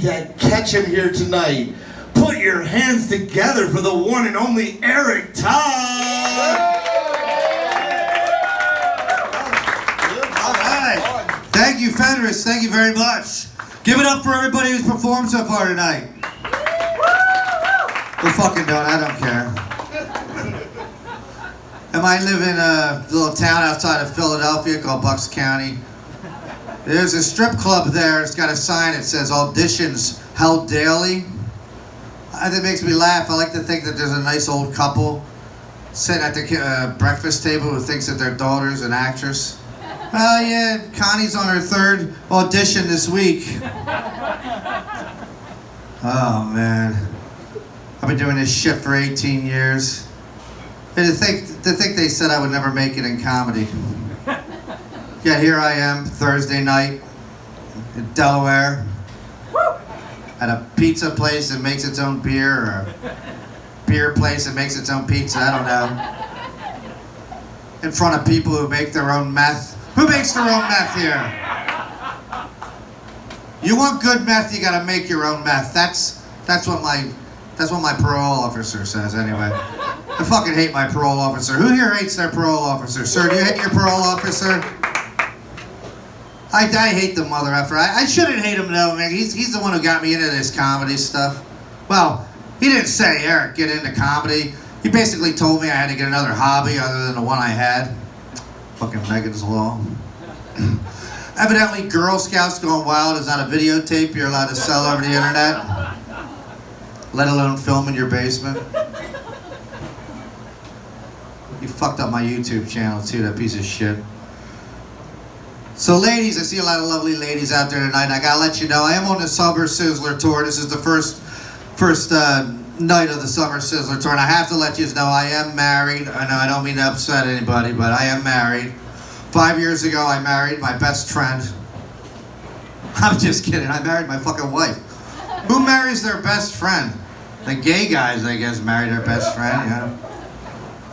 that catch him here tonight. Put your hands together for the one and only Eric Todd. All right. Thank you, Fenris. Thank you very much. Give it up for everybody who's performed so far tonight. We're fucking done. I don't care. And I live in a little town outside of Philadelphia called Bucks County. There's a strip club there. It's got a sign that says auditions held daily. That makes me laugh. I like to think that there's a nice old couple sitting at the breakfast table who thinks that their daughter's an actress. Oh yeah, Connie's on her third audition this week. Oh man. I've been doing this shit for 18 years. And to think they said I would never make it in comedy. Yet here I am, Thursday night in Delaware, at a pizza place that makes its own beer, or a beer place that makes its own pizza, I don't know. In front of people who make their own meth. Who makes their own meth here? You want good meth, you gotta make your own meth. That's what my parole officer says anyway. I fucking hate my parole officer. Who here hates their parole officer? Sir, do you hate your parole officer? I hate the mother effer. I shouldn't hate him though, man. He's the one who got me into this comedy stuff. Well, he didn't say, Eric, get into comedy. He basically told me I had to get another hobby other than the one I had. Fucking Megan's Law. Evidently, Girl Scouts Gone Wild is not a videotape you're allowed to sell over the internet. Let alone film in your basement. You fucked up my YouTube channel too, that piece of shit. So ladies, I see a lot of lovely ladies out there tonight. I gotta let you know, I am on the Summer Sizzler tour. This is the first night of the Summer Sizzler tour, and I have to let you know I am married. I know I don't mean to upset anybody, but I am married. 5 years ago, I married my best friend. I'm just kidding, I married my fucking wife. Who marries their best friend? The gay guys, I guess, marry their best friend, yeah.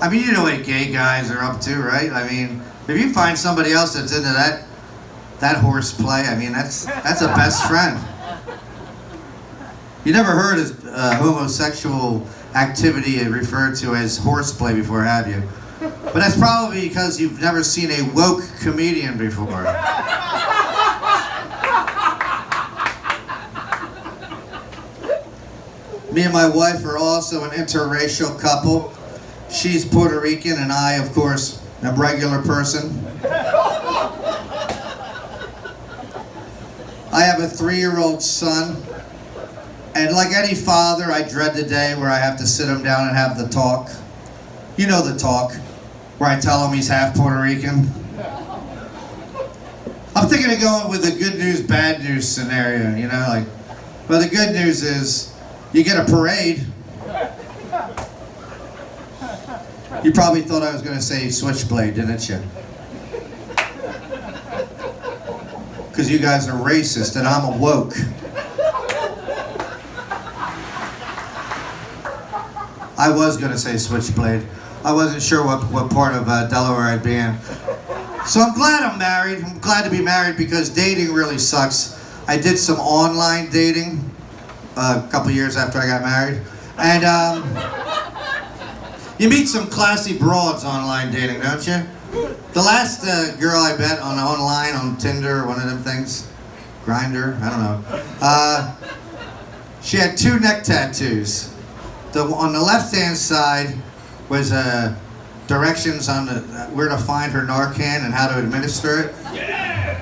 I mean, you know what gay guys are up to, right? I mean, if you find somebody else that's into that horseplay, I mean, that's a best friend. You never heard of homosexual activity referred to as horseplay before, have you? But that's probably because you've never seen a woke comedian before. Me and my wife are also an interracial couple. She's Puerto Rican and I, of course, am a regular person. I have a 3-year-old son, and like any father, I dread the day where I have to sit him down and have the talk. You know the talk, where I tell him he's half Puerto Rican. I'm thinking of going with the good news, bad news scenario, you know, like, well, the good news is you get a parade. You probably thought I was going to say switchblade, didn't you? Because you guys are racist and I'm a woke. I was going to say switchblade. I wasn't sure what part of Delaware I'd be in. So I'm glad I'm married. I'm glad to be married because dating really sucks. I did some online dating a couple years after I got married. And you meet some classy broads online dating, don't you? The last girl I met online on Tinder, one of them things, Grindr, I don't know. She had 2 neck tattoos. On the left-hand side was directions on where to find her Narcan and how to administer it. Yeah.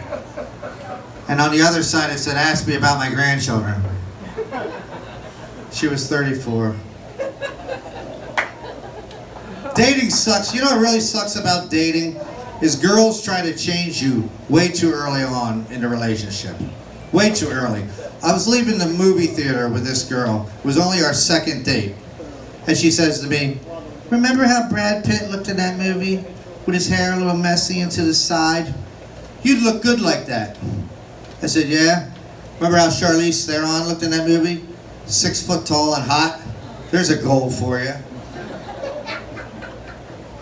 And on the other side it said, "Ask me about my grandchildren." She was 34. Dating sucks. You know what really sucks about dating? Is girls try to change you way too early on in the relationship. Way too early. I was leaving the movie theater with this girl. It was only our second date. And she says to me, "Remember how Brad Pitt looked in that movie? With his hair a little messy and to the side? You'd look good like that." I said, "Yeah. Remember how Charlize Theron looked in that movie? 6 foot tall and hot? There's a goal for you."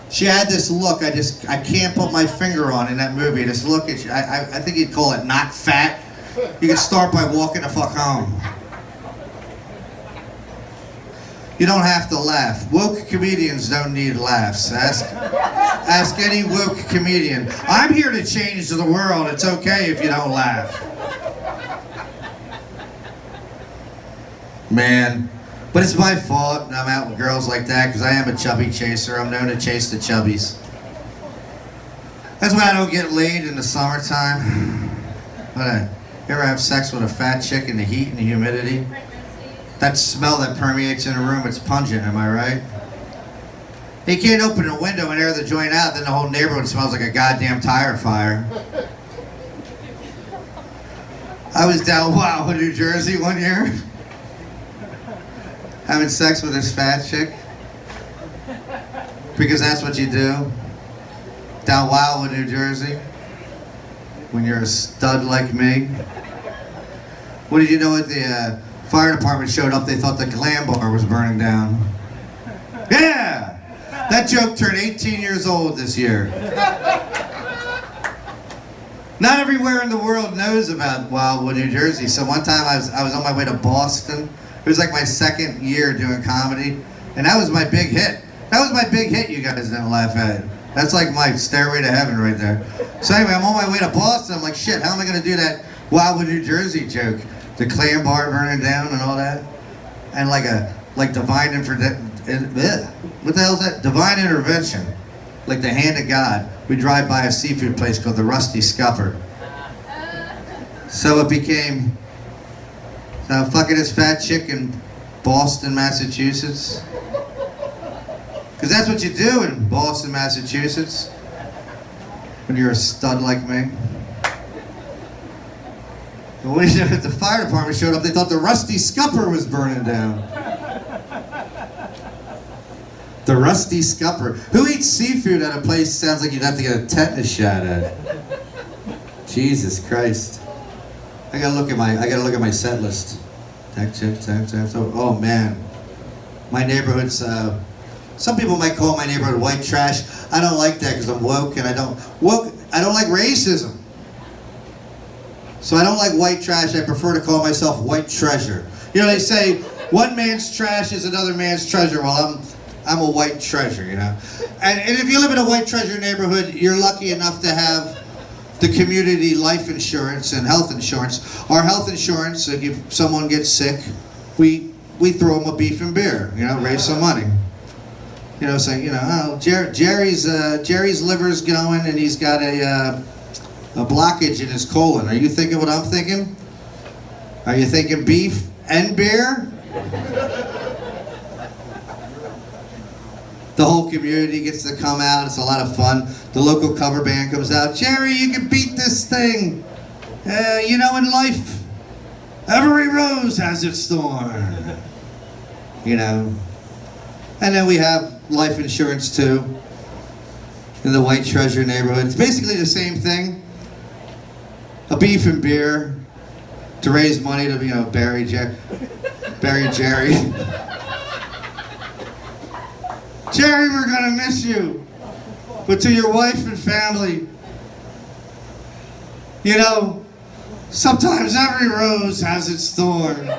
She had this look I can't put my finger on in that movie. This look, I think you'd call it not fat. You can start by walking the fuck home. You don't have to laugh. Woke comedians don't need laughs. Ask any woke comedian. I'm here to change the world. It's okay if you don't laugh. Man. But it's my fault and I'm out with girls like that because I am a chubby chaser. I'm known to chase the chubbies. That's why I don't get laid in the summertime. But you ever have sex with a fat chick in the heat and the humidity? That smell that permeates in a room, it's pungent, am I right? You can't open a window and air the joint out, then the whole neighborhood smells like a goddamn tire fire. I was down in New Jersey one year, having sex with this fat chick, because that's what you do. Down Wildwood, New Jersey, when you're a stud like me. What did you know at the fire department showed up, they thought the glam bar was burning down. Yeah! That joke turned 18 years old this year. Not everywhere in the world knows about Wildwood, New Jersey. So one time I was on my way to Boston. It was like my second year doing comedy. And that was my big hit. That was my big hit you guys didn't laugh at. That's like my stairway to heaven right there. So anyway, I'm on my way to Boston. I'm like, shit, how am I going to do that Wildwood, New Jersey joke? The clam bar burning down and all that? And like divine what the hell is that? Divine intervention. Like the hand of God. We drive by a seafood place called the Rusty Scupper. So it became, fucking this fat chick in Boston, Massachusetts. Because that's what you do in Boston, Massachusetts, when you're a stud like me. But when the fire department showed up, they thought the Rusty Scupper was burning down. The Rusty Scupper. Who eats seafood at a place sounds like you'd have to get a tetanus shot at? Jesus Christ. I gotta look at my set list. Oh man. My neighborhood's some people might call my neighborhood white trash. I don't like that because I'm woke and I don't like racism. So I don't like white trash. I prefer to call myself white treasure. You know, they say one man's trash is another man's treasure. Well, I'm a white treasure, you know. And if you live in a white treasure neighborhood, you're lucky enough to have the community life insurance and health insurance. Our health insurance, if someone gets sick, we throw them a beef and beer, you know, raise some money. You know, saying, you know, oh, Jerry's liver's going and he's got a blockage in his colon. Are you thinking what I'm thinking? Are you thinking beef and beer? The whole community gets to come out. It's a lot of fun. The local cover band comes out. Jerry, you can beat this thing. You know, in life, every rose has its thorn. You know. And then we have life insurance too in the White Treasure neighborhood. It's basically the same thing. A beef and beer to raise money to, you know, bury Jerry. Jerry, we're gonna miss you. But to your wife and family, you know, sometimes every rose has its thorn.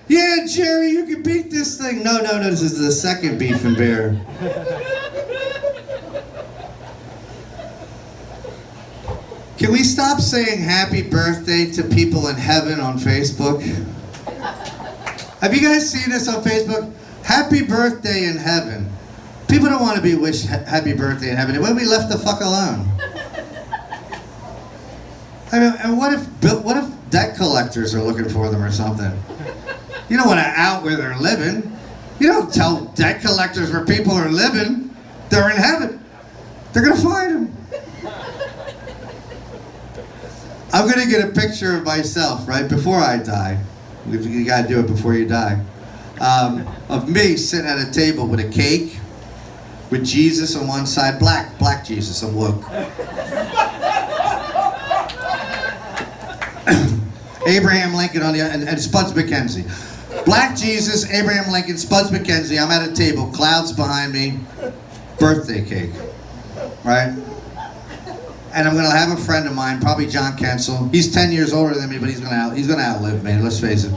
Yeah, Jerry, you can beat this thing. No, this is the second beef and beer. Can we stop saying happy birthday to people in heaven on Facebook? Have you guys seen this on Facebook? Happy birthday in heaven. People don't want to be wished happy birthday in heaven. When we left the fuck alone. I mean, and what if debt collectors are looking for them or something? You don't want to out where they're living. You don't tell debt collectors where people are living. They're in heaven. They're gonna find them. I'm gonna get a picture of myself right before I die. You gotta do it before you die. Of me sitting at a table with a cake, with Jesus on one side, black Jesus, I'm woke. Abraham Lincoln on the other, and Spuds McKenzie. Black Jesus, Abraham Lincoln, Spuds McKenzie. I'm at a table, clouds behind me, birthday cake, right? And I'm gonna have a friend of mine, probably John Kensel. He's 10 years older than me, but he's gonna outlive me. Let's face it.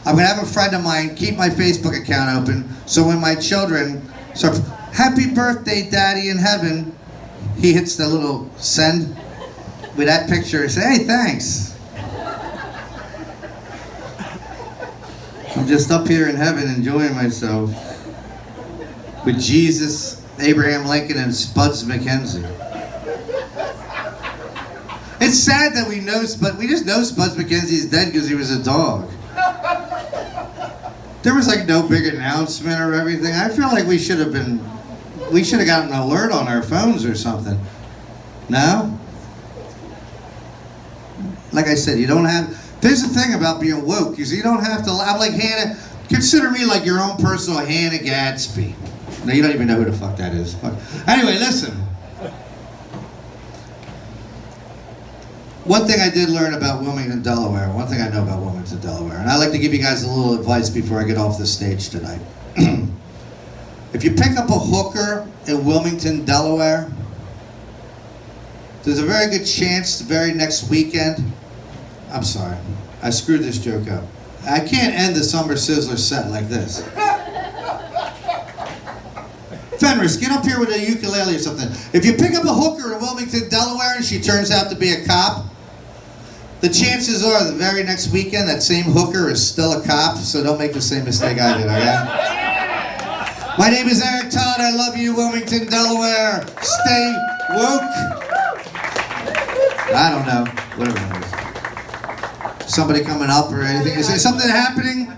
I'm gonna have a friend of mine keep my Facebook account open, so when my children start, happy birthday, Daddy in heaven, he hits the little send with that picture and say, hey, thanks. I'm just up here in heaven enjoying myself with Jesus, Abraham Lincoln, and Spuds McKenzie. It's sad that we just know Spuds McKenzie's dead because he was a dog. There was like no big announcement or everything. I feel like we should have gotten an alert on our phones or something. No? Like I said, you don't have, there's the thing about being woke, you don't have to, I'm like Hannah, consider me like your own personal Hannah Gadsby. No, you don't even know who the fuck that is. Anyway, listen. One thing I did learn about Wilmington, Delaware, one thing I know about Wilmington, Delaware, and I'd like to give you guys a little advice before I get off the stage tonight. If you pick up a hooker in Wilmington, Delaware, there's a very good chance the very next weekend, I'm sorry, I screwed this joke up. I can't end the Summer Sizzler set like this. Fenris, get up here with a ukulele or something. If you pick up a hooker in Wilmington, Delaware, and she turns out to be a cop, the chances are the very next weekend that same hooker is still a cop, so don't make the same mistake I did, okay? My name is Eric Todd. I love you, Wilmington, Delaware. Stay woke. I don't know, whatever it is. Somebody coming up or anything? Is there something happening?